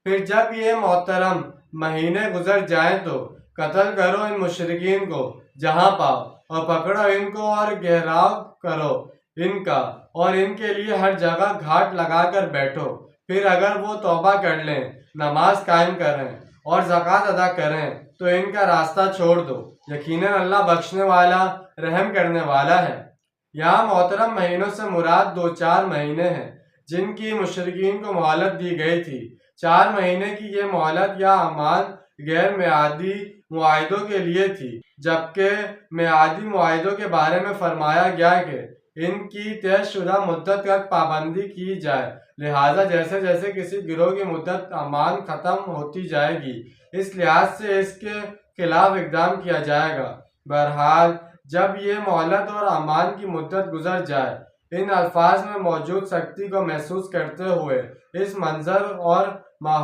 پھر جب یہ محترم مہینے گزر جائیں تو قتل کرو ان مشرکین کو جہاں پاؤ، اور پکڑو ان کو اور گھیراؤ کرو ان کا، اور ان کے لیے ہر جگہ گھاٹ لگا کر بیٹھو۔ پھر اگر وہ توبہ کر لیں، نماز قائم کریں اور زکوٰۃ ادا کریں تو ان کا راستہ چھوڑ دو، یقیناً اللہ بخشنے والا رحم کرنے والا ہے۔ یہاں محترم مہینوں سے مراد 2-4 مہینے ہیں جن کی مشرکین کو مہلت دی گئی تھی۔ 4 مہینے کی یہ مہلت یا امان غیر میعادی معاہدوں کے لیے تھی، جبکہ میعادی معاہدوں کے بارے میں فرمایا گیا کہ ان کی طے شدہ مدت تک پابندی کی جائے، لہٰذا جیسے جیسے کسی گروہ کی مدت امان ختم ہوتی جائے گی اس لحاظ سے اس کے خلاف اقدام کیا جائے گا۔ بہرحال جب یہ مہلت اور امان کی مدت گزر جائے، ان الفاظ میں موجود سختی کو محسوس کرتے ہوئے اس منظر اور